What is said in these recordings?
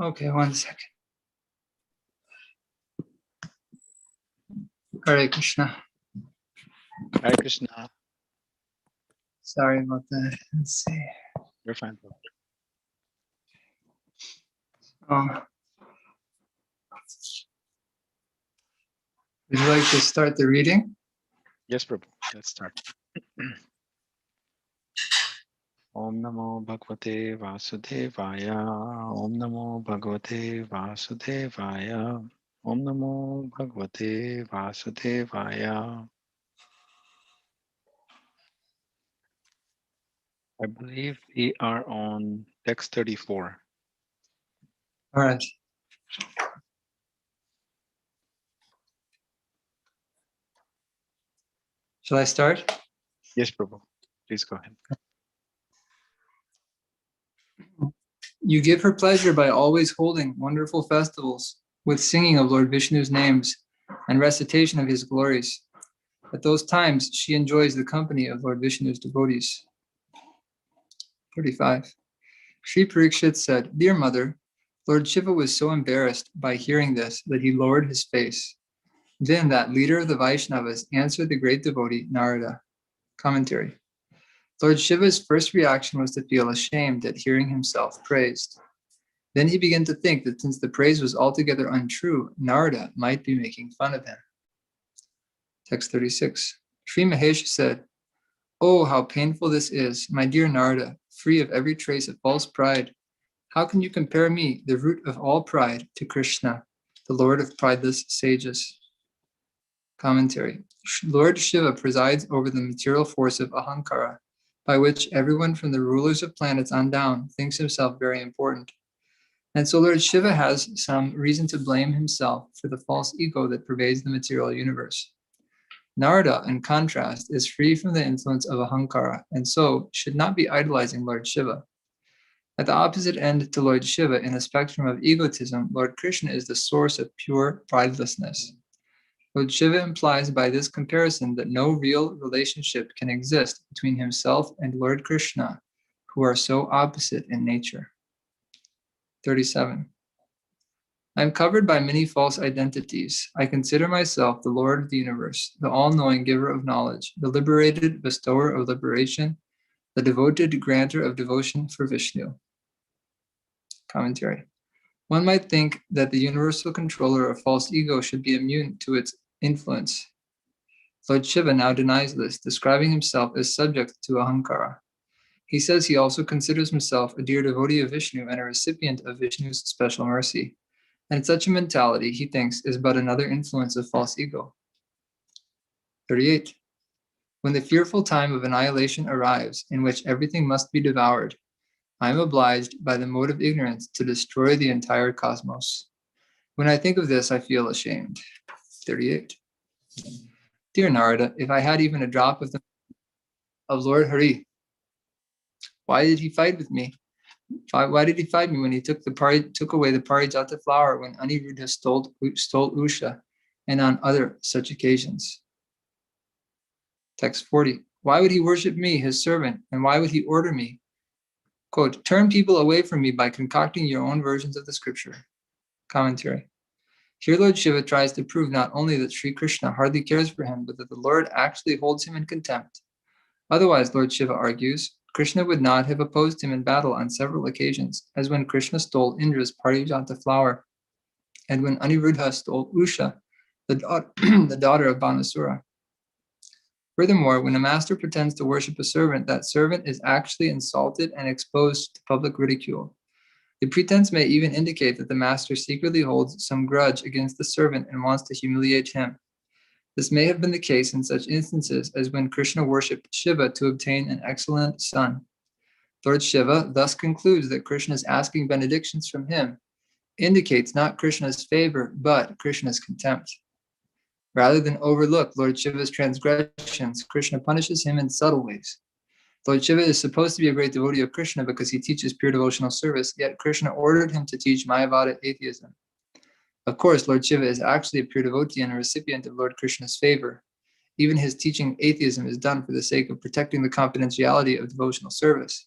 Okay, 1 second. Hare Krishna. Hare Krishna. Sorry about that. Let's see. You're fine, bro. Would you like to start the reading? Yes, Prabhu. Let's start. Om Namo Bhagavate Vasudevaya. Om Namo Bhagavate Vasudevaya. Om Namo Bhagavate Vasudevaya. I believe we are on text 34. All right. Shall I start? Yes, Prabhu. Please go ahead. You give her pleasure by always holding wonderful festivals with singing of Lord Vishnu's names and recitation of his glories. At those times, she enjoys the company of Lord Vishnu's devotees. 35. Sri Parikshit said, Dear mother, Lord Shiva was so embarrassed by hearing this that he lowered his face. Then that leader of the Vaishnavas answered the great devotee Narada. Commentary. Lord Shiva's first reaction was to feel ashamed at hearing himself praised. Then he began to think that since the praise was altogether untrue, Narada might be making fun of him. Text 36. Sri Mahesh said, Oh, how painful this is, my dear Narada, free of every trace of false pride. How can you compare me, the root of all pride, to Krishna, the Lord of prideless sages? Commentary. Lord Shiva presides over the material force of ahankara, by which everyone from the rulers of planets on down thinks himself very important. And so Lord Shiva has some reason to blame himself for the false ego that pervades the material universe. Narada, in contrast, is free from the influence of ahankara, and so should not be idolizing Lord Shiva. At the opposite end to Lord Shiva in the spectrum of egotism, Lord Krishna is the source of pure pridelessness. Lord Shiva implies by this comparison that no real relationship can exist between himself and Lord Krishna, who are so opposite in nature. 37. I am covered by many false identities. I consider myself the Lord of the universe, the all-knowing giver of knowledge, the liberated bestower of liberation, the devoted granter of devotion for Vishnu. Commentary. One might think that the universal controller of false ego should be immune to its influence. Lord Shiva now denies this, describing himself as subject to ahankara. He says he also considers himself a dear devotee of Vishnu and a recipient of Vishnu's special mercy. And such a mentality, he thinks, is but another influence of false ego. 38. When the fearful time of annihilation arrives, in which everything must be devoured, I am obliged by the mode of ignorance to destroy the entire cosmos. When I think of this, I feel ashamed. 38. Dear Narada, if I had even a drop of Lord Hari, why did he fight with me? Why did he fight me when he took away the Parijata flower when Aniruddha stole Usha, and on other such occasions? Text 40. Why would he worship me, his servant, and why would he order me? Quote, turn people away from me by concocting your own versions of the scripture. Commentary. Here Lord Shiva tries to prove not only that Sri Krishna hardly cares for him, but that the Lord actually holds him in contempt. Otherwise, Lord Shiva argues, Krishna would not have opposed him in battle on several occasions, as when Krishna stole Indra's Parijata flower, and when Aniruddha stole Usha, the daughter of Banasura. Furthermore, when a master pretends to worship a servant, that servant is actually insulted and exposed to public ridicule. The pretense may even indicate that the master secretly holds some grudge against the servant and wants to humiliate him. This may have been the case in such instances as when Krishna worshipped Shiva to obtain an excellent son. Lord Shiva thus concludes that Krishna's asking benedictions from him indicates not Krishna's favor, but Krishna's contempt. Rather than overlook Lord Shiva's transgressions, Krishna punishes him in subtle ways. Lord Shiva is supposed to be a great devotee of Krishna because he teaches pure devotional service, yet Krishna ordered him to teach Mayavada atheism. Of course, Lord Shiva is actually a pure devotee and a recipient of Lord Krishna's favor. Even his teaching atheism is done for the sake of protecting the confidentiality of devotional service.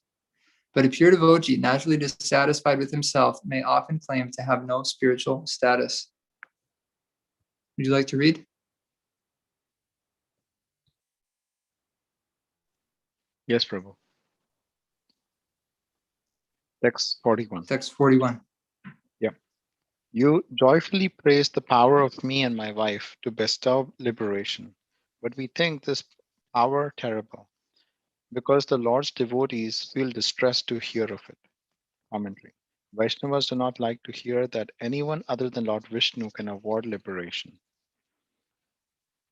But a pure devotee, naturally dissatisfied with himself, may often claim to have no spiritual status. Would you like to read? Yes, Prabhu. Text 41. Text 41. Yeah. You joyfully praise the power of me and my wife to bestow liberation, but we think this power terrible because the Lord's devotees feel distressed to hear of it. Commentary. Vaishnavas do not like to hear that anyone other than Lord Vishnu can award liberation.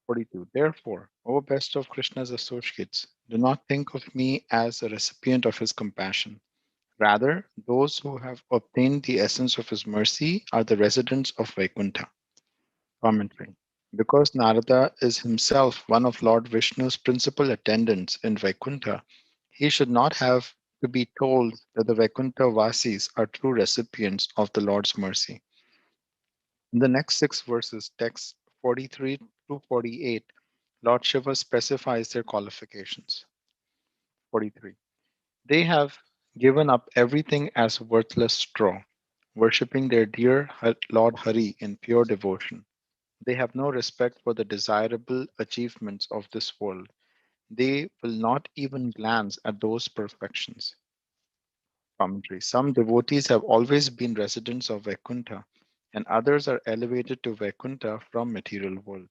42. Therefore, O best of Krishna's associates, do not think of me as a recipient of his compassion. Rather, those who have obtained the essence of his mercy are the residents of Vaikuntha. Commentary. Because Narada is himself one of Lord Vishnu's principal attendants in Vaikuntha, he should not have to be told that the Vaikuntha Vasis are true recipients of the Lord's mercy. In the next 6 verses, texts 43 to 48, Lord Shiva specifies their qualifications. 43. They have given up everything as worthless straw, worshipping their dear Lord Hari in pure devotion. They have no respect for the desirable achievements of this world. They will not even glance at those perfections. Commentary. Some devotees have always been residents of Vaikuntha, and others are elevated to Vaikuntha from material world.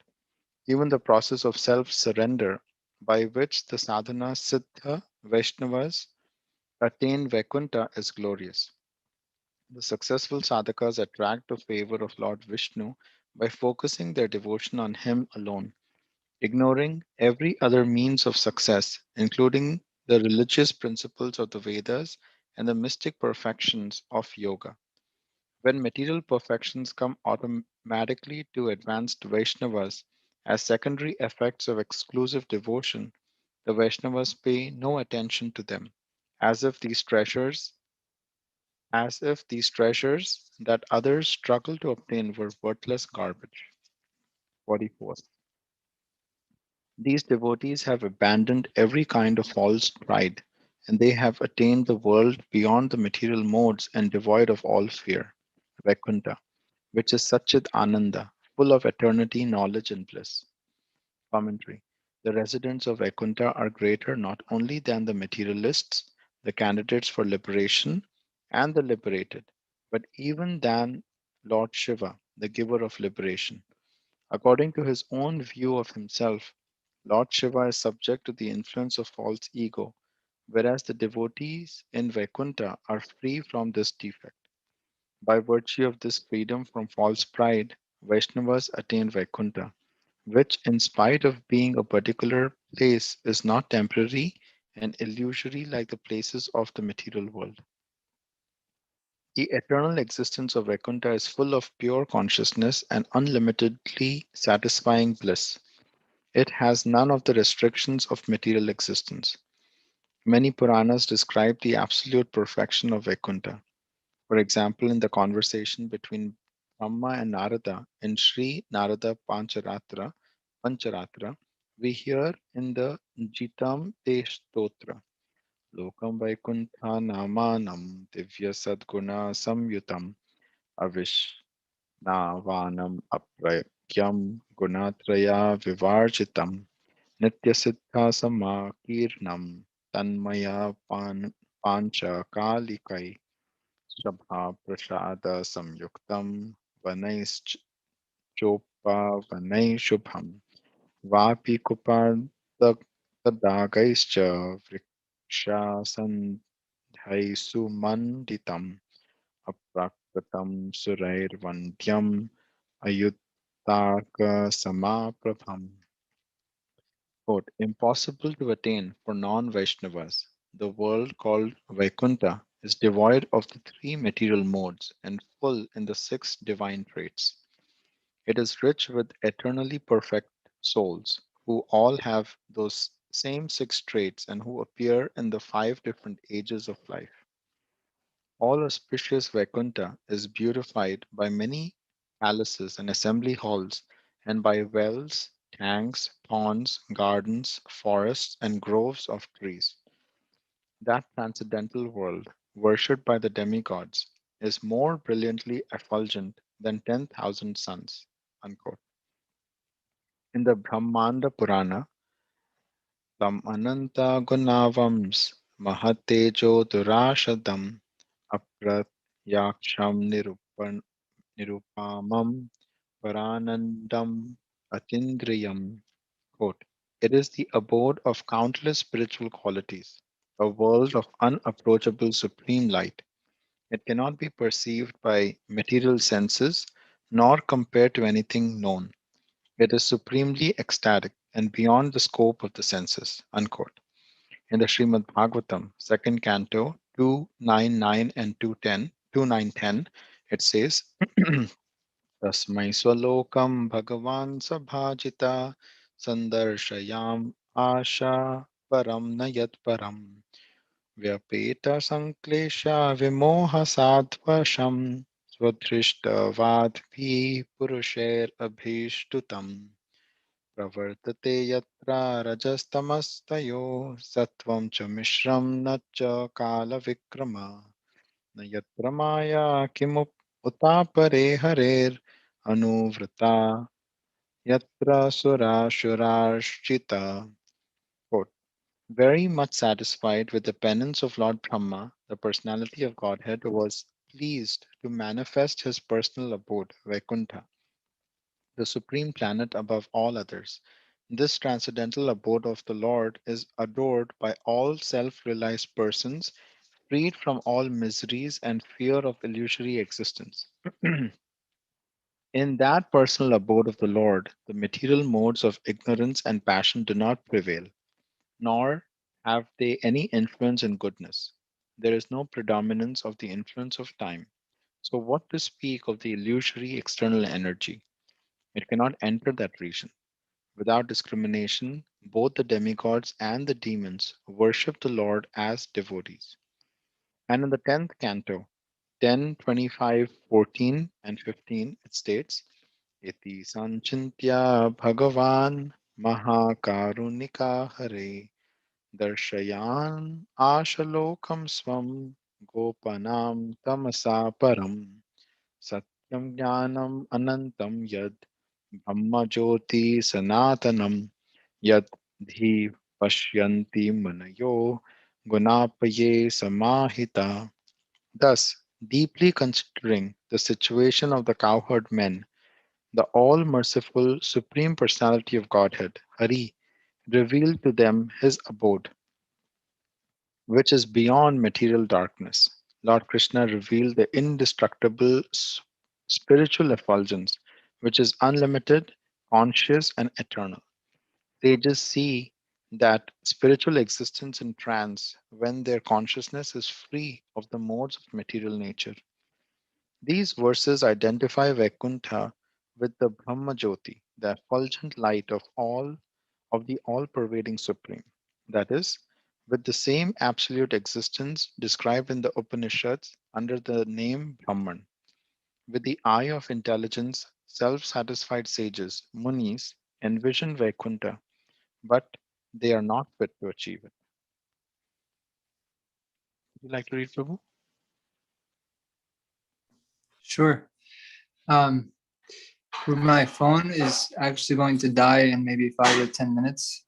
Even the process of self-surrender by which the sadhana siddha Vaishnavas attain Vaikuntha is glorious. The successful sadhakas attract the favor of Lord Vishnu by focusing their devotion on him alone, ignoring every other means of success, including the religious principles of the Vedas and the mystic perfections of yoga. When material perfections come automatically to advanced Vaishnavas as secondary effects of exclusive devotion, the Vaishnavas pay no attention to them, as if these treasures that others struggle to obtain were worthless garbage. 44. These devotees have abandoned every kind of false pride, and they have attained the world beyond the material modes and devoid of all fear, Vaikuntha, which is Satchit Ananda, full of eternity, knowledge, and bliss. Commentary. The residents of Vaikuntha are greater not only than the materialists, the candidates for liberation, and the liberated, but even than Lord Shiva, the giver of liberation. According to his own view of himself, Lord Shiva is subject to the influence of false ego, whereas the devotees in Vaikuntha are free from this defect. By virtue of this freedom from false pride, Vaishnavas attain Vaikuntha, which, in spite of being a particular place, is not temporary and illusory like the places of the material world. The eternal existence of Vaikuntha is full of pure consciousness and unlimitedly satisfying bliss. It has none of the restrictions of material existence. Many Puranas describe the absolute perfection of Vaikuntha. For example, in the conversation between Brahma and Narada in Sri Narada Pancharatra, we hear in the Jitam Te Stotra, Lokam Vaikuntha Namanam Divya Sadguna Samyutam Avishnāvanam Aprakyam Gunatraya Vivarjitam Nityasiddha Samakirnam Tanmaya Pancha Kalikai Shabha Prasada Samyuktam Vanai Shubham Vapi Kupadagaischa Vriksha Sandhaisu Manditam Aprakratam Surairvandyam Ayuttaka Samaprabham. Quote, impossible to attain for non-Vaishnavas. The world called Vaikuntha is devoid of the three material modes and full in the six divine traits. It is rich with eternally perfect souls who all have those same six traits and who appear in the five different ages of life. All auspicious Vaikuntha is beautified by many palaces and assembly halls and by wells, tanks, ponds, gardens, forests, and groves of trees. That transcendental world, worshipped by the demigods, is more brilliantly effulgent than 10,000 suns. Unquote. In the Brahmanda Purana, Tam Ananta Gunavams Mahatejo Durashadam Aprat Yaksham Nirupamam Paranandam Atindriyam. Quote, it is the abode of countless spiritual qualities, a world of unapproachable supreme light. It cannot be perceived by material senses nor compared to anything known. It is supremely ecstatic and beyond the scope of the senses. Unquote. In the Srimad Bhagavatam, second canto, 299 and 210, it says, Tasmai swalokam bhagavan sabhajita sandarshayam asha param nayat param vyapeta sanklesha vimoha sadvasham swadrishtavadvi purusher abhishtutam प्रवर्तते यत्र रजस्तमस्तयो सत्वं च मिश्रं न च कालविक्रम न यत्र माया किमुप उतापरे हरेर् अनुवृता yatra surashurashchita. Quote, very much satisfied with the penance of Lord Brahma, the personality of Godhead was pleased to manifest his personal abode, Vaikuntha, the supreme planet above all others. This transcendental abode of the Lord is adored by all self realized persons, freed from all miseries and fear of illusory existence. In that personal abode of the Lord, the material modes of ignorance and passion do not prevail, nor have they any influence in goodness. There is no predominance of the influence of time. So, what to speak of the illusory external energy? It cannot enter that region. Without discrimination, both the demigods and the demons worship the Lord as devotees. And in the 10th canto, 10, 25, 14, and 15, it states, Iti sanchintya bhagavan mahakarunika hare darshayan ashalokam swam gopanam tamasa param satyam jnanam anantam yad brahma jyoti sanatanam yad dhi pashyanti manayo gunapaye samahita. Thus, deeply considering the situation of the cowherd men, the all merciful Supreme Personality of Godhead, Hari, revealed to them his abode, which is beyond material darkness. Lord Krishna revealed the indestructible spiritual effulgence, which is unlimited, conscious, and eternal. Sages see that spiritual existence in trance when their consciousness is free of the modes of material nature. These verses identify Vaikuntha with the Brahma Jyoti, the effulgent light of the all-pervading Supreme. That is, with the same absolute existence described in the Upanishads under the name Brahman. With the eye of intelligence, self-satisfied sages, munis, envision Vaikuntha, but they are not fit to achieve it. Would you like to read, Prabhu? Sure. Um, my phone is actually going to die in maybe 5 to 10 minutes.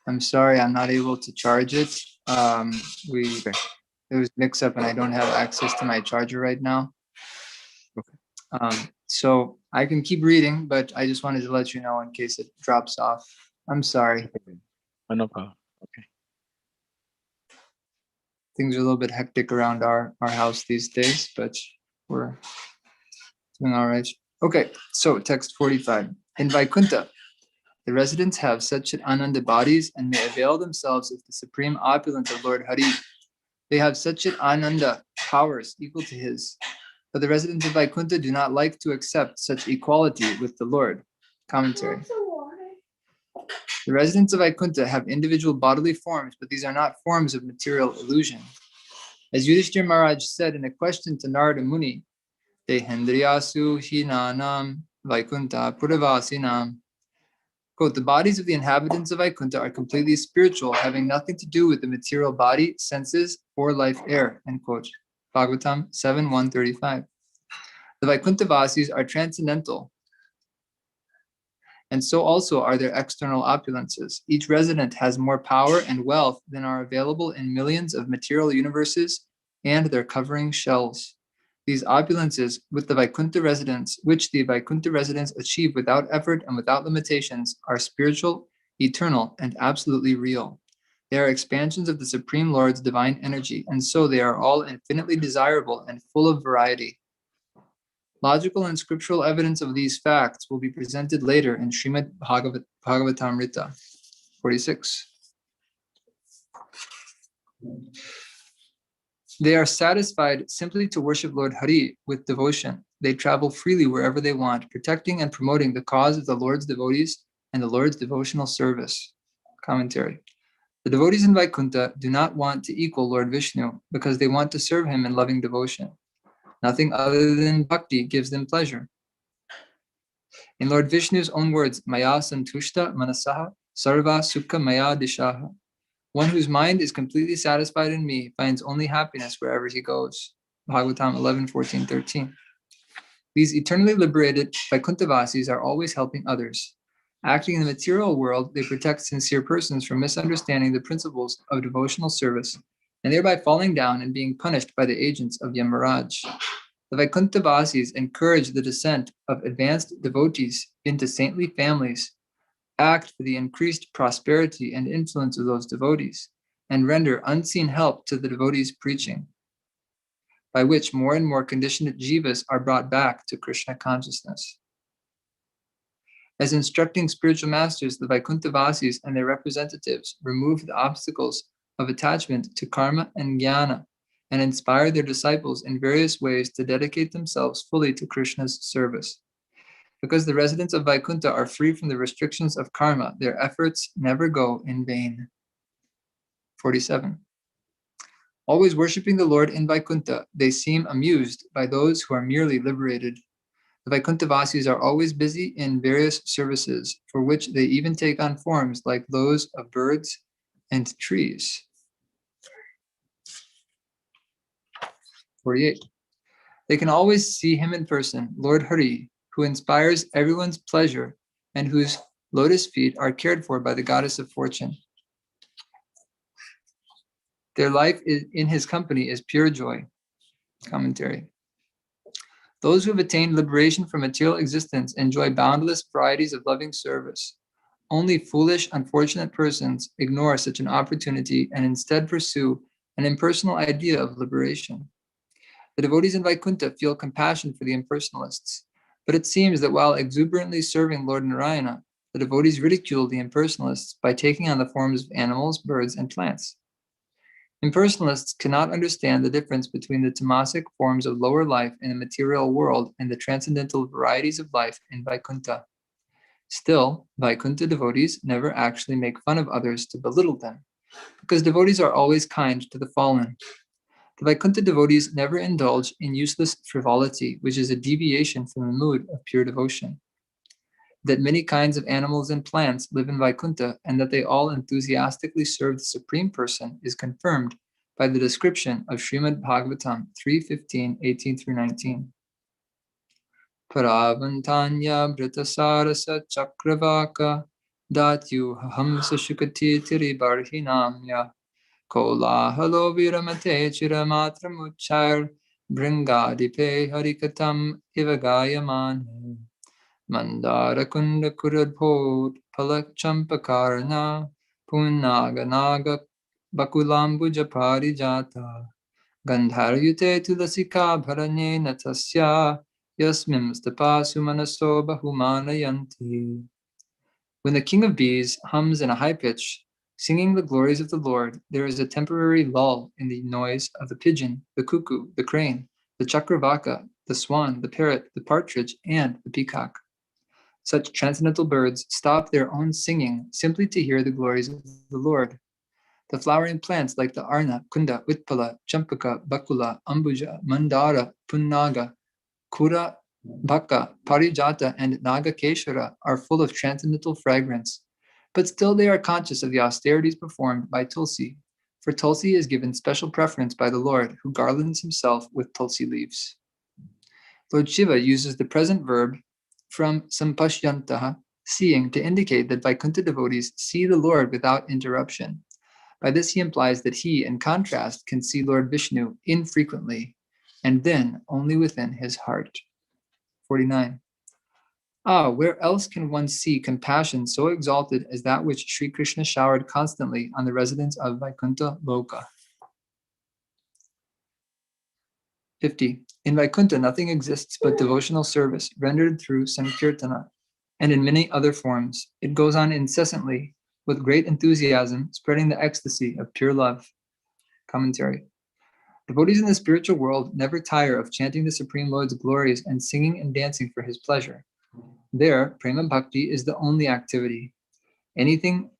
I'm sorry, I'm not able to charge it. We Okay. There was mix up, and I don't have access to my charger right now. Okay. So I can keep reading, but I just wanted to let you know in case it drops off. I'm sorry. Okay. No problem. Okay. Things are a little bit hectic around our house these days, but we're doing all right. Okay, so text 45. In Vaikuntha, the residents have such ananda bodies and may avail themselves of the supreme opulence of Lord Hari. They have such ananda powers equal to his. But the residents of Vaikuntha do not like to accept such equality with the Lord. Commentary. The residents of Vaikuntha have individual bodily forms, but these are not forms of material illusion. As Yudhishthir Maharaj said in a question to Narada Muni, Te Hendriyasu Hinanam Vaikuntha Puravasinam. Quote, the bodies of the inhabitants of Vaikuntha are completely spiritual, having nothing to do with the material body, senses, or life air, end quote. Bhagavatam 7:135. The Vaikuntha Vasis are transcendental, and so also are their external opulences. Each resident has more power and wealth than are available in millions of material universes and their covering shells. These opulences which the Vaikuntha residents achieve without effort and without limitations are spiritual, eternal, and absolutely real. They are expansions of the Supreme Lord's divine energy, and so they are all infinitely desirable and full of variety. Logical and scriptural evidence of these facts will be presented later in Srimad Bhagavatarmrta 46. They are satisfied simply to worship Lord Hari with devotion. They travel freely wherever they want, protecting and promoting the cause of the Lord's devotees and the Lord's devotional service. Commentary. The devotees in Vaikuntha do not want to equal Lord Vishnu because they want to serve him in loving devotion. Nothing other than bhakti gives them pleasure. In Lord Vishnu's own words, Maya santushta manasaha sarva sukha maya dishaha. One whose mind is completely satisfied in me finds only happiness wherever he goes. Bhagavatam 11:14-13. These eternally liberated Vaikuntavasis are always helping others. Acting in the material world, they protect sincere persons from misunderstanding the principles of devotional service and thereby falling down and being punished by the agents of Yamaraj. The Vaikuntavasis encourage the descent of advanced devotees into saintly families, act for the increased prosperity and influence of those devotees, and render unseen help to the devotees' preaching, by which more and more conditioned jivas are brought back to Krishna consciousness. As instructing spiritual masters, the Vaikuntavasis and their representatives remove the obstacles of attachment to karma and jnana, and inspire their disciples in various ways to dedicate themselves fully to Krishna's service. Because the residents of Vaikuntha are free from the restrictions of karma, their efforts never go in vain. 47. Always worshipping the Lord in Vaikuntha, they seem amused by those who are merely liberated. The Vaikuntavasis are always busy in various services, for which they even take on forms like those of birds and trees. 48. They can always see him in person, Lord Hari, who inspires everyone's pleasure and whose lotus feet are cared for by the goddess of fortune. Their life in his company is pure joy. Commentary. Those who have attained liberation from material existence enjoy boundless varieties of loving service. Only foolish, unfortunate persons ignore such an opportunity and instead pursue an impersonal idea of liberation. The devotees in Vaikuntha feel compassion for the impersonalists, but it seems that while exuberantly serving Lord Narayana, the devotees ridicule the impersonalists by taking on the forms of animals, birds, and plants. Impersonalists cannot understand the difference between the tamasic forms of lower life in the material world and the transcendental varieties of life in Vaikuntha. Still, Vaikuntha devotees never actually make fun of others to belittle them, because devotees are always kind to the fallen. The Vaikuntha devotees never indulge in useless frivolity, which is a deviation from the mood of pure devotion. That many kinds of animals and plants live in Vaikuntha and that they all enthusiastically serve the Supreme Person is confirmed by the description of Srimad Bhagavatam 3:15, 18-19. Paravantanya Vritasarasa Chakravaka Datyu Hamsa Shukati Tiribarhinamya Kolahalo Viramate Chiramatram Bringadipe Harikatam Ivagayamane Mandara Kunda Kuradbhot Palak Champakarna Punaga Naga Bakulambuja Parijata Gandharyute Tulasika Bharane Natasya Yasmim Stapasu Manaso Bahumanayanti. When the king of bees hums in a high pitch, singing the glories of the Lord, there is a temporary lull in the noise of the pigeon, the cuckoo, the crane, the chakravaka, the swan, the parrot, the partridge, and the peacock. Such transcendental birds stop their own singing simply to hear the glories of the Lord. The flowering plants like the Arna, Kunda, Vitpala, Champaka, Bakula, Ambuja, Mandara, Punnaga, Kura, Bhakka, Parijata, and Nagakeshara are full of transcendental fragrance, but still they are conscious of the austerities performed by Tulsi, for Tulsi is given special preference by the Lord, who garlands himself with Tulsi leaves. Lord Shiva uses the present verb from sampashyantaha, seeing, to indicate that Vaikuntha devotees see the Lord without interruption. By this he implies that he, in contrast, can see Lord Vishnu infrequently, and then only within his heart. 49. Ah, where else can one see compassion so exalted as that which Sri Krishna showered constantly on the residents of Vaikuntha Loka? 50. In Vaikuntha, nothing exists but devotional service rendered through Sankirtana, and in many other forms. It goes on incessantly, with great enthusiasm, spreading the ecstasy of pure love. Commentary. Devotees in the spiritual world never tire of chanting the Supreme Lord's glories and singing and dancing for his pleasure. There, prema bhakti is the only activity. Anything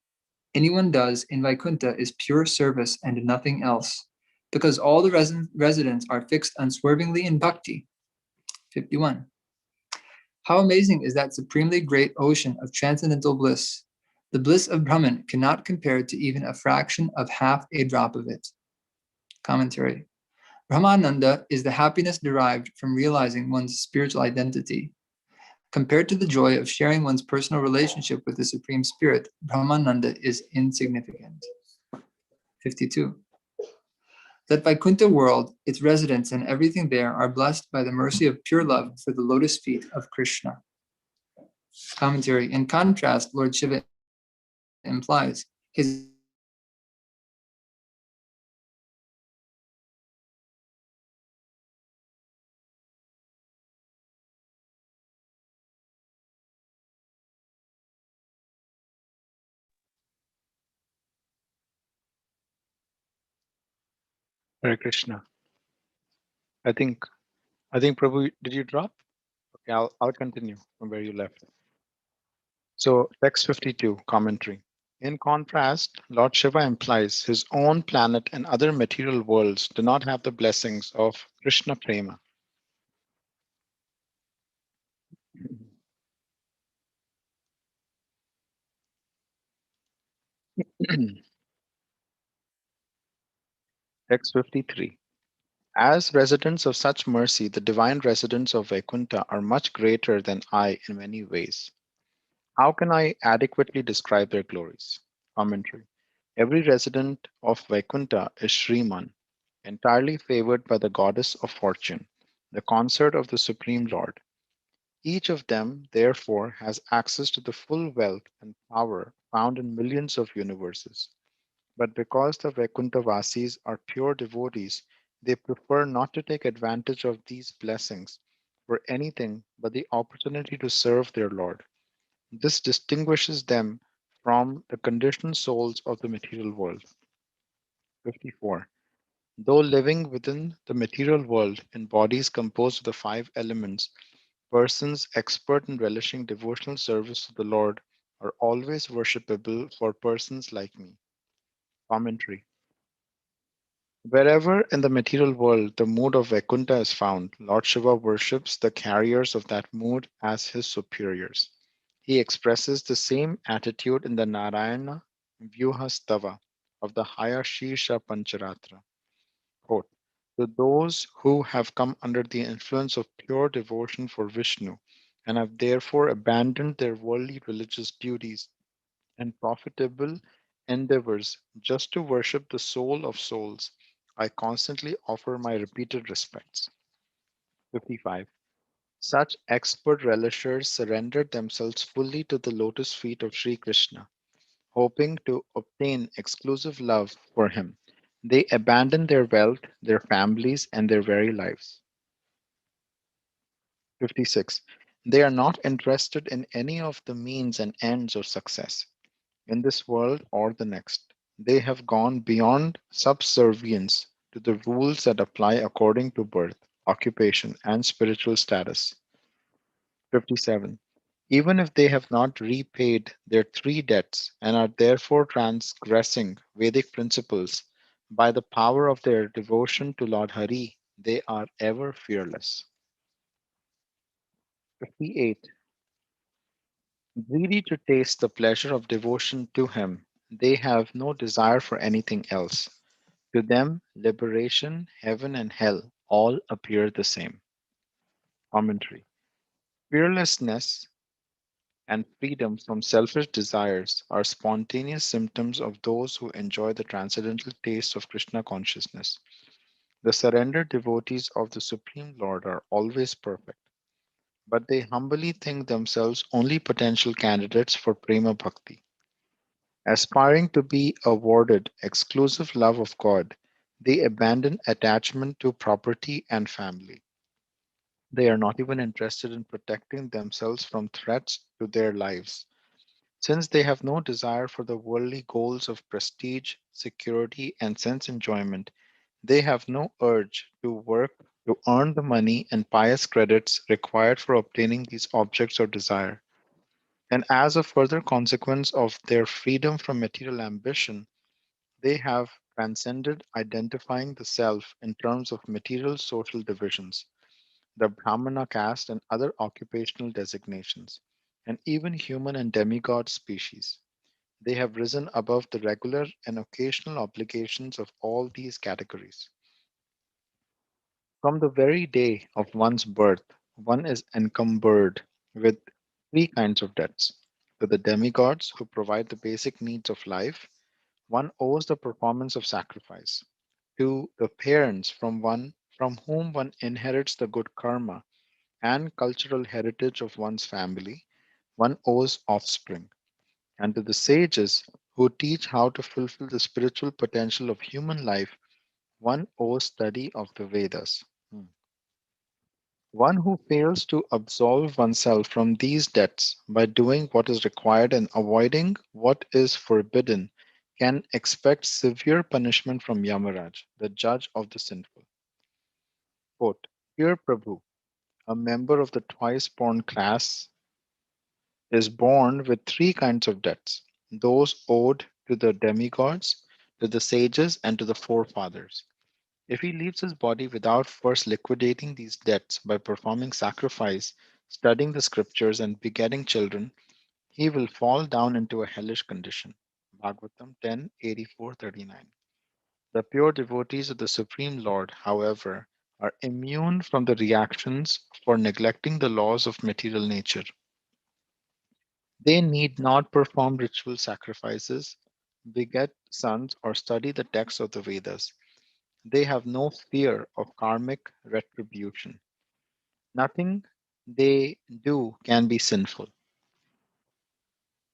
anyone does in Vaikuntha is pure service and nothing else, because all the residents are fixed unswervingly in bhakti. 51. How amazing is that supremely great ocean of transcendental bliss! The bliss of Brahman cannot compare to even a fraction of half a drop of it. Commentary. Brahmananda is the happiness derived from realizing one's spiritual identity. Compared to the joy of sharing one's personal relationship with the Supreme Spirit, Brahmananda is insignificant. 52. That Vaikuntha world, its residents, and everything there are blessed by the mercy of pure love for the lotus feet of Krishna. Commentary. In contrast, Lord Shiva implies his Hare Krishna. I think Prabhu, did you drop? Okay, I'll continue from where you left. So text 52, commentary. In contrast, Lord Shiva implies his own planet and other material worlds do not have the blessings of Krishna Prema. Text 53. As residents of such mercy, the divine residents of Vaikuntha are much greater than I in many ways. How can I adequately describe their glories? Commentary. Every resident of Vaikuntha is Shriman, entirely favored by the goddess of fortune, the consort of the Supreme Lord. Each of them, therefore, has access to the full wealth and power found in millions of universes. But because the Vaikuntha-vasis are pure devotees, they prefer not to take advantage of these blessings for anything but the opportunity to serve their Lord. This distinguishes them from the conditioned souls of the material world. 54. Though living within the material world in bodies composed of the five elements, persons expert in relishing devotional service to the Lord are always worshipable for persons like me. Commentary. Wherever in the material world the mood of Vaikuntha is found, Lord Shiva worships the carriers of that mood as his superiors. He expresses the same attitude in the Narayana Vyuhastava of the higher Shirsha Pancharatra. Quote, to those who have come under the influence of pure devotion for Vishnu and have therefore abandoned their worldly religious duties and profitable endeavors just to worship the soul of souls, I constantly offer my repeated respects. 55. Such expert relishers surrendered themselves fully to the lotus feet of Sri Krishna, hoping to obtain exclusive love for him. They abandon their wealth, their families, and their very lives. 56. They are not interested in any of the means and ends of success in this world or the next. They have gone beyond subservience to the rules that apply according to birth, occupation, and spiritual status. 57. Even if they have not repaid their three debts and are therefore transgressing Vedic principles, by the power of their devotion to Lord Hari, they are ever fearless. 58. Greedy to taste the pleasure of devotion to Him, they have no desire for anything else. To them, liberation, heaven, and hell all appear the same. Commentary. Fearlessness and freedom from selfish desires are spontaneous symptoms of those who enjoy the transcendental taste of Krishna consciousness. The surrendered devotees of the Supreme Lord are always perfect, but they humbly think themselves only potential candidates for prema bhakti. Aspiring to be awarded exclusive love of God, they abandon attachment to property and family. They are not even interested in protecting themselves from threats to their lives. Since they have no desire for the worldly goals of prestige, security, and sense enjoyment, they have no urge to work to earn the money and pious credits required for obtaining these objects of desire. And as a further consequence of their freedom from material ambition, they have transcended identifying the self in terms of material social divisions, the Brahmana caste and other occupational designations, and even human and demigod species. They have risen above the regular and occasional obligations of all these categories. From the very day of one's birth, one is encumbered with three kinds of debts. To the demigods who provide the basic needs of life, one owes the performance of sacrifice. To the parents from whom one inherits the good karma and cultural heritage of one's family, one owes offspring. And to the sages who teach how to fulfill the spiritual potential of human life, one owes study of the Vedas. Hmm. One who fails to absolve oneself from these debts by doing what is required and avoiding what is forbidden can expect severe punishment from Yamaraj, the judge of the sinful. Quote, Dear Prabhu, a member of the twice born class is born with three kinds of debts: those owed to the demigods, to the sages, and to the forefathers. If he leaves his body without first liquidating these debts by performing sacrifice, studying the scriptures, and begetting children, he will fall down into a hellish condition. Bhagavatam 10:84-39. The pure devotees of the Supreme Lord, however, are immune from the reactions for neglecting the laws of material nature. They need not perform ritual sacrifices, beget sons, or study the texts of the Vedas. They have no fear of karmic retribution. Nothing they do can be sinful.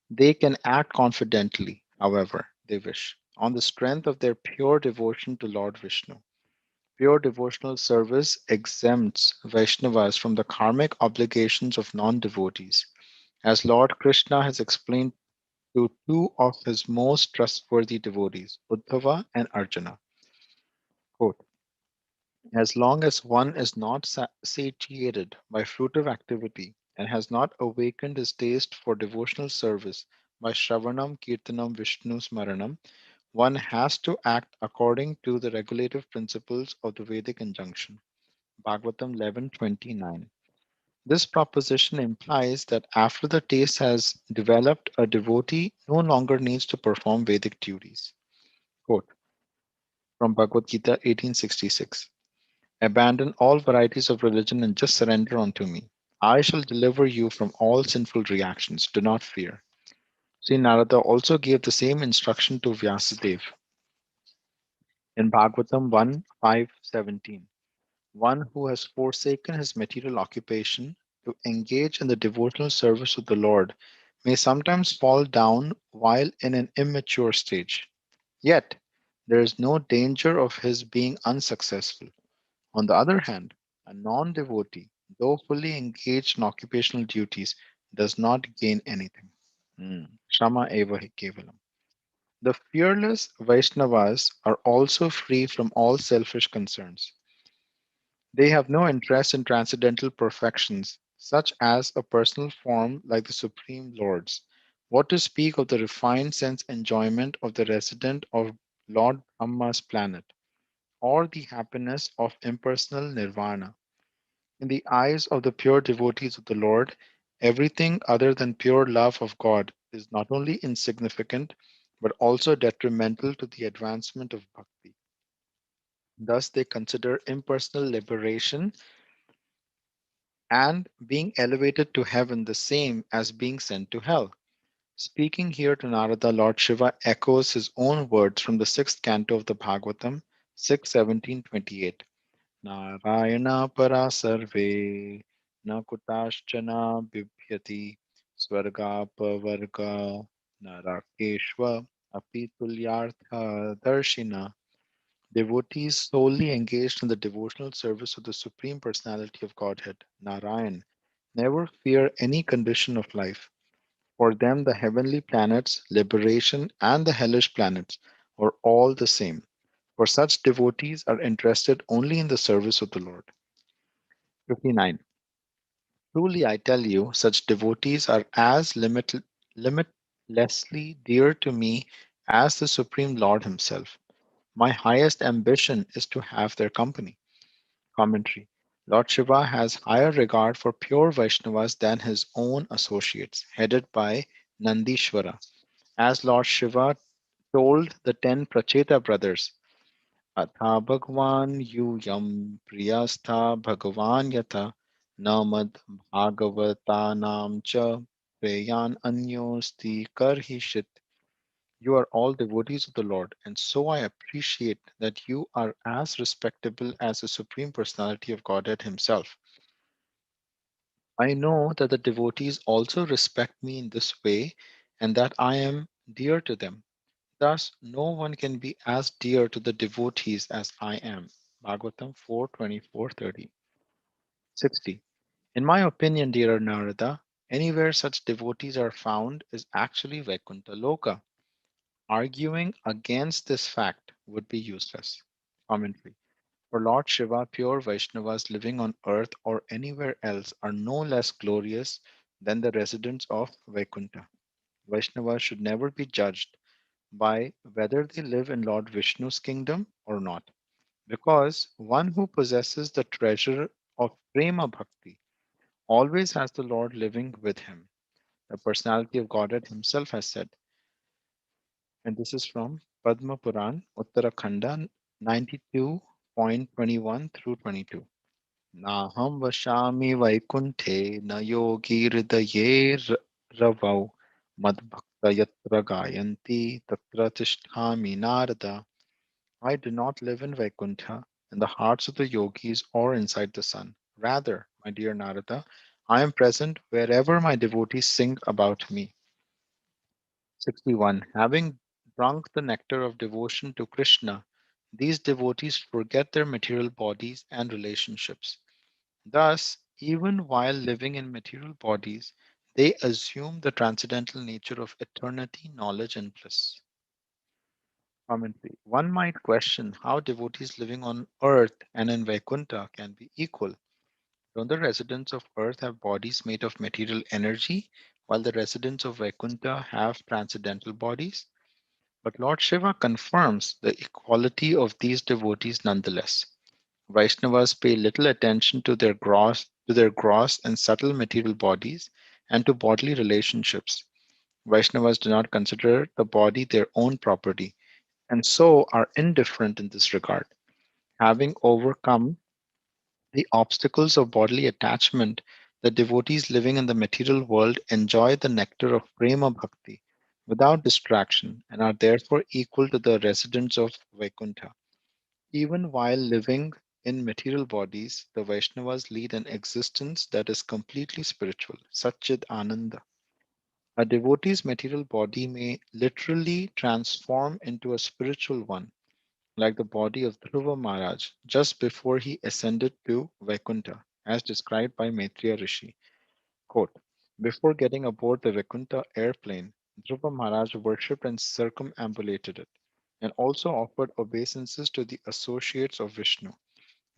They can act confidently, however, they wish, on the strength of their pure devotion to Lord Vishnu. Pure devotional service exempts Vaishnavas from the karmic obligations of non devotees, as Lord Krishna has explained to two of his most trustworthy devotees, Uddhava and Arjuna. Quote, as long as one is not satiated by fruitive activity and has not awakened his taste for devotional service by Shravanam, Kirtanam, Vishnu Smaranam, one has to act according to the regulative principles of the Vedic injunction. Bhagavatam 11:29. This proposition implies that after the taste has developed, a devotee no longer needs to perform Vedic duties. Quote from Bhagavad Gita 1866. Abandon all varieties of religion and just surrender unto me. I shall deliver you from all sinful reactions. Do not fear. Sri Narada also gave the same instruction to Vyasadeva in Bhagavatam 1:5-17. One who has forsaken his material occupation to engage in the devotional service of the Lord may sometimes fall down while in an immature stage. Yet, there is no danger of his being unsuccessful. On the other hand, a non devotee, though fully engaged in occupational duties, does not gain anything. Shama eva hi kevalam. The fearless Vaishnavas are also free from all selfish concerns. They have no interest in transcendental perfections, such as a personal form like the Supreme Lord's. What to speak of the refined sense enjoyment of the resident of Lord Brahma's planet, or the happiness of impersonal nirvana? In the eyes of the pure devotees of the Lord, everything other than pure love of God is not only insignificant, but also detrimental to the advancement of bhakti. Thus, they consider impersonal liberation and being elevated to heaven the same as being sent to hell. Speaking here to Narada, Lord Shiva echoes his own words from the sixth canto of the Bhagavatam, 6:17-28. Narayana para sarve na kutaschana bibhyati swarga pavarga narakeshva api tulyartha darshina. Devotees solely engaged in the devotional service of the Supreme Personality of Godhead, Narayan, never fear any condition of life. For them, the heavenly planets, liberation, and the hellish planets are all the same. For such devotees are interested only in the service of the Lord. 59. Truly, I tell you, such devotees are as limitlessly dear to me as the Supreme Lord Himself. My highest ambition is to have their company. Commentary. Lord Shiva has higher regard for pure Vaishnavas than his own associates, headed by Nandishvara. As Lord Shiva told the 10 Pracheta brothers, Atha Bhagwan Yuyam Priyastha Bhagavan Yatha Namad Bhagavatanam Cha Preyan Anyosti Karhishit. You are all devotees of the Lord, and so I appreciate that you are as respectable as the Supreme Personality of Godhead Himself. I know that the devotees also respect me in this way, and that I am dear to them. Thus, no one can be as dear to the devotees as I am. Bhagavatam 4:24-30. 60. In my opinion, dear Narada, anywhere such devotees are found is actually Vaikuntha Loka. Arguing against this fact would be useless. Commentary. For Lord Shiva, pure Vaishnavas living on earth or anywhere else are no less glorious than the residents of Vaikuntha. Vaishnavas should never be judged by whether they live in Lord Vishnu's kingdom or not, because one who possesses the treasure of prema bhakti always has the Lord living with him. The personality of Godhead himself has said, and this is from Padma Puran, Uttarakhanda 92.21-22. Naham vashami vaikunte na yogi hridaye ravau madbhakta yatra gayanti tatra tisthami narada. I do not live in Vaikuntha, in the hearts of the yogis, or inside the sun. Rather, my dear Narada, I am present wherever my devotees sing about me. 61. Having drunk the nectar of devotion to Krishna, these devotees forget their material bodies and relationships. Thus, even while living in material bodies, they assume the transcendental nature of eternity, knowledge, and bliss. Commentary. One might question how devotees living on earth and in Vaikuntha can be equal. Don't the residents of earth have bodies made of material energy, while the residents of Vaikuntha have transcendental bodies? But Lord Shiva confirms the equality of these devotees nonetheless. Vaishnavas pay little attention to their gross and subtle material bodies and to bodily relationships. Vaishnavas do not consider the body their own property and so are indifferent in this regard. Having overcome the obstacles of bodily attachment, the devotees living in the material world enjoy the nectar of prema bhakti without distraction and are therefore equal to the residents of Vaikuntha. Even while living in material bodies, the Vaishnavas lead an existence that is completely spiritual, Satchid Ananda. A devotee's material body may literally transform into a spiritual one, like the body of Dhruva Maharaj just before he ascended to Vaikuntha, as described by Maitreya Rishi. Quote, before getting aboard the Vaikuntha airplane, Dhruva Maharaj worshipped and circumambulated it, and also offered obeisances to the associates of Vishnu.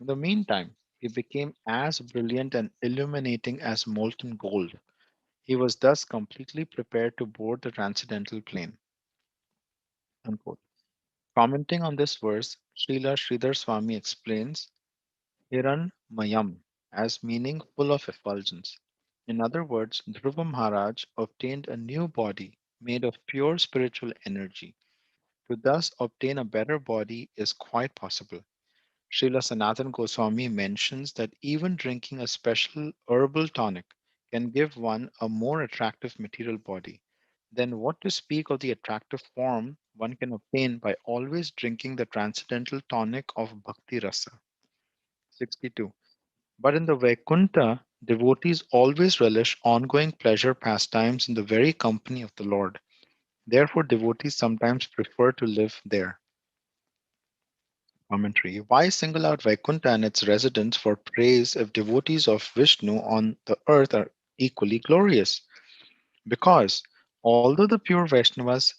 In the meantime, he became as brilliant and illuminating as molten gold. He was thus completely prepared to board the transcendental plane. Unquote. Commenting on this verse, Srila Sridhar Swami explains Hiran Mayam as meaning full of effulgence. In other words, Dhruva Maharaj obtained a new body made of pure spiritual energy. To thus obtain a better body is quite possible. Srila Sanatan Goswami mentions that even drinking a special herbal tonic can give one a more attractive material body. Then, what to speak of the attractive form one can obtain by always drinking the transcendental tonic of Bhakti Rasa? 62. But in the Vaikuntha, devotees always relish ongoing pleasure pastimes in the very company of the Lord. Therefore, devotees sometimes prefer to live there. Commentary. Why single out Vaikuntha and its residents for praise if devotees of Vishnu on the earth are equally glorious? Because although the pure Vaishnavas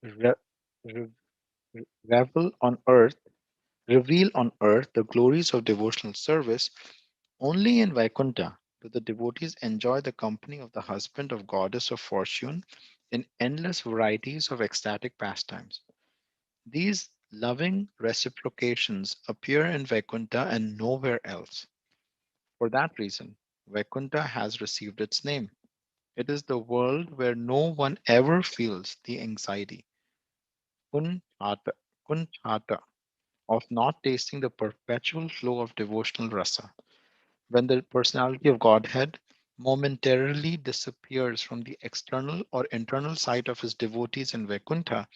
re- re- revel on earth, reveal on earth the glories of devotional service, only in Vaikuntha do the devotees enjoy the company of the husband of goddess of fortune in endless varieties of ecstatic pastimes. These loving reciprocations appear in Vaikuntha and nowhere else. For that reason, Vaikuntha has received its name. It is the world where no one ever feels the anxiety, kunchata, kunchata, of not tasting the perpetual flow of devotional rasa. When the personality of Godhead momentarily disappears from the external or internal sight of his devotees in Vaikuntha,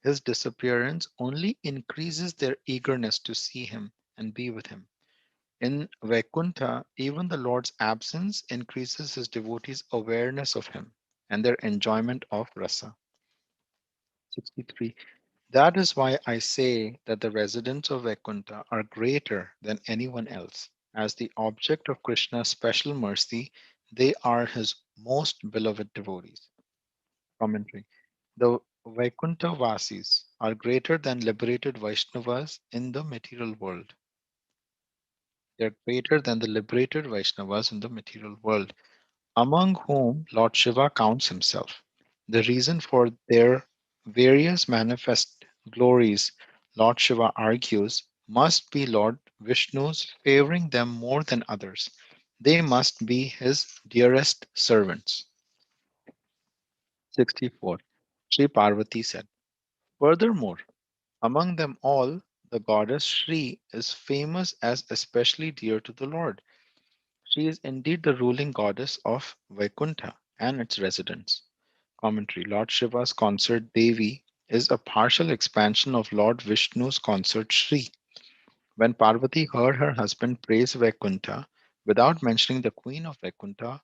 his disappearance only increases their eagerness to see him and be with him. In Vaikuntha, even the Lord's absence increases his devotees' awareness of him and their enjoyment of rasa. 63. That is why I say that the residents of Vaikuntha are greater than anyone else. As the object of Krishna's special mercy, they are his most beloved devotees. Commentary. The Vaikuntha Vasis are greater than liberated Vaishnavas in the material world. They are greater than the liberated Vaishnavas in the material world, among whom Lord Shiva counts himself. The reason for their various manifest glories, Lord Shiva argues, must be Lord Vishnu's favoring them more than others. They must be his dearest servants. 64. Sri Parvati said, furthermore, among them all, the goddess Shri is famous as especially dear to the Lord. She is indeed the ruling goddess of Vaikuntha and its residents. Commentary. Lord Shiva's consort Devi is a partial expansion of Lord Vishnu's consort Shri. When Parvati heard her husband praise Vaikuntha without mentioning the queen of Vaikuntha,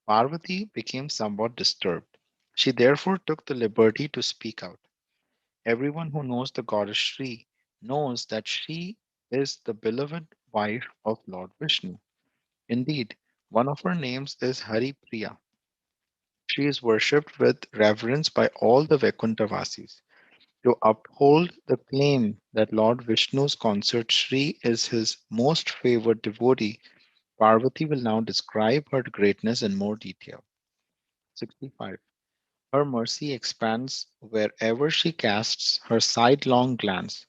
Parvati became somewhat disturbed. She therefore took the liberty to speak out. Everyone who knows the goddess Shri knows that she is the beloved wife of Lord Vishnu. Indeed, one of her names is Hari Priya. She is worshipped with reverence by all the Vaikuntha-vasis. To uphold the claim that Lord Vishnu's consort Shri is his most favored devotee, Parvati will now describe her greatness in more detail. 65. Her mercy expands wherever she casts her sidelong glance.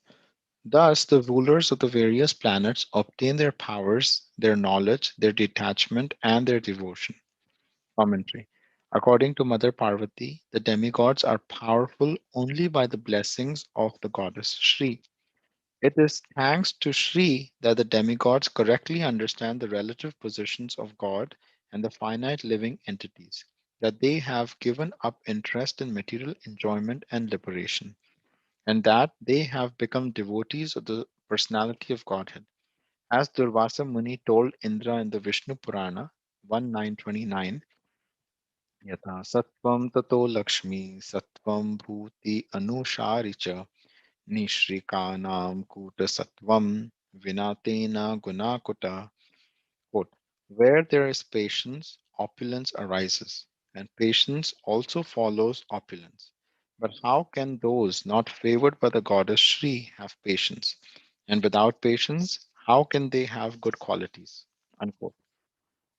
Thus, the rulers of the various planets obtain their powers, their knowledge, their detachment, and their devotion. Commentary. According to Mother Parvati, the demigods are powerful only by the blessings of the goddess Shri. It is thanks to Shri that the demigods correctly understand the relative positions of God and the finite living entities, that they have given up interest in material enjoyment and liberation, and that they have become devotees of the personality of Godhead. As Durvasa Muni told Indra in the Vishnu Purana 1929, यथा सत्वं ततो लक्ष्मी सत्वं भूति अनुसारि च निःश्रिकानां कूटसत्वं विना तेन गुणाकुटा. Quote, where there is patience, opulence arises, and patience also follows opulence. But how can those not favored by the goddess Shri have patience? And without patience, how can they have good qualities? Unquote.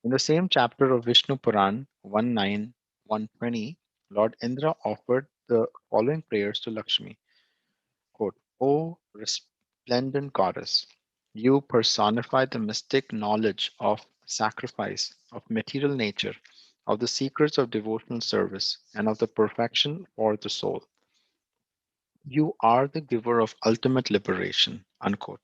In the same chapter of Vishnu Puran 19120, Lord Indra offered the following prayers to Lakshmi. Quote, Splendid goddess, you personify the mystic knowledge of sacrifice, of material nature, of the secrets of devotional service, and of the perfection for the soul. You are the giver of ultimate liberation. Unquote.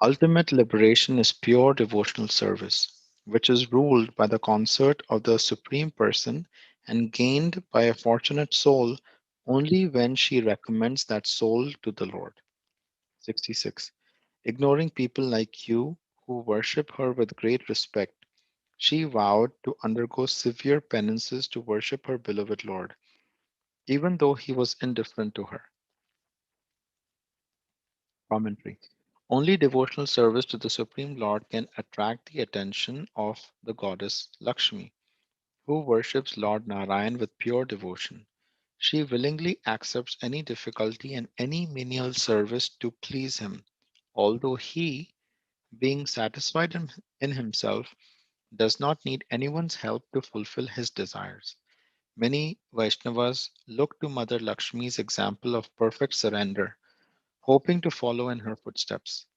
Ultimate liberation is pure devotional service, which is ruled by the concert of the Supreme Person and gained by a fortunate soul only when she recommends that soul to the Lord. 66. Ignoring people like you who worship her with great respect, she vowed to undergo severe penances to worship her beloved Lord, even though he was indifferent to her. Commentary. Only devotional service to the Supreme Lord can attract the attention of the goddess Lakshmi, who worships Lord Narayan with pure devotion. She willingly accepts any difficulty and any menial service to please him, although he, being satisfied in himself, does not need anyone's help to fulfill his desires. Many Vaishnavas look to Mother Lakshmi's example of perfect surrender, hoping to follow in her footsteps.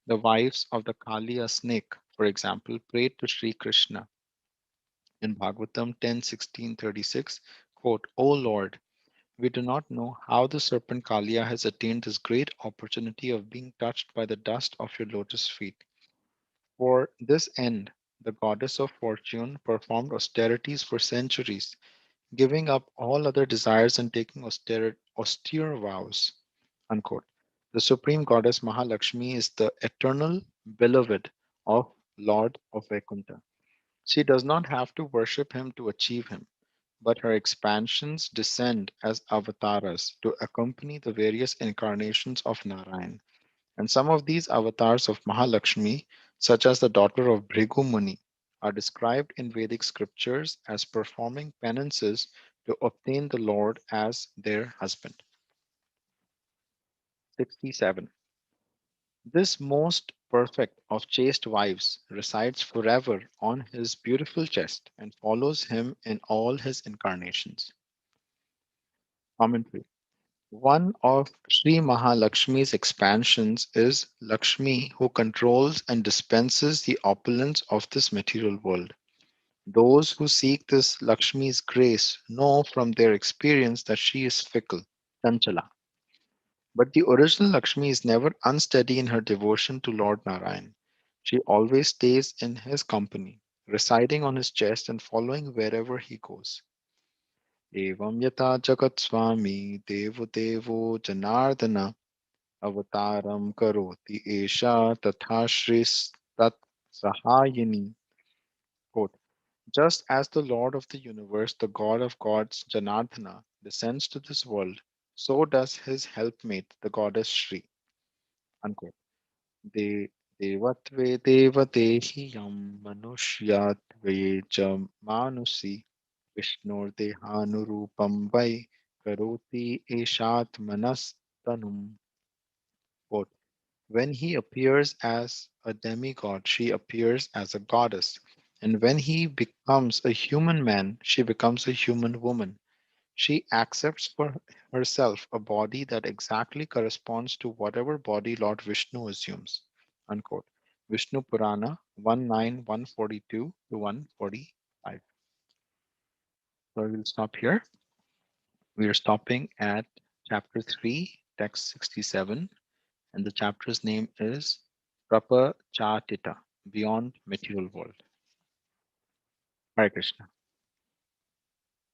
The wives of the Kaliya snake, for example, prayed to Sri Krishna in Bhagavatam 10:16-36, quote, O Lord, we do not know how the serpent Kaliya has attained this great opportunity of being touched by the dust of your lotus feet. For this end, the goddess of fortune performed austerities for centuries, giving up all other desires and taking austere vows. Unquote. The supreme goddess Mahalakshmi is the eternal beloved of Lord of Vaikuntha. She does not have to worship him to achieve him, but her expansions descend as avatars to accompany the various incarnations of Narayan. And some of these avatars of Mahalakshmi, such as the daughter of Bhrigu Muni, are described in Vedic scriptures as performing penances to obtain the Lord as their husband. 67. This most perfect of chaste wives resides forever on his beautiful chest and follows him in all his incarnations. Commentary. One of Sri Mahalakshmi's expansions is Lakshmi, who controls and dispenses the opulence of this material world. Those who seek this Lakshmi's grace know from their experience that she is fickle, Chanchala. But the original Lakshmi is never unsteady in her devotion to Lord Narayan. She always stays in his company, residing on his chest and following wherever he goes. Evam yata jagat swami devo devo janardana avataram karoti esha tathashris tat sahayini. Quote, just as the Lord of the universe, the God of gods, Janardhana, descends to this world, so does his helpmate, the goddess Shri. Unquote. De devatve devatehiyam manushyattve jam manusi Vishnur dehanurupam vai karoti eshat manastanum. Quote, when he appears as a demigod, she appears as a goddess. And when he becomes a human man, she becomes a human woman. She accepts for herself a body that exactly corresponds to whatever body Lord Vishnu assumes. Unquote. Vishnu Purana 19142 to 145. So I will stop here. We are stopping at chapter 3, text 67, and the chapter's name is Prapa Chatita, Beyond Material World. Hare Krishna.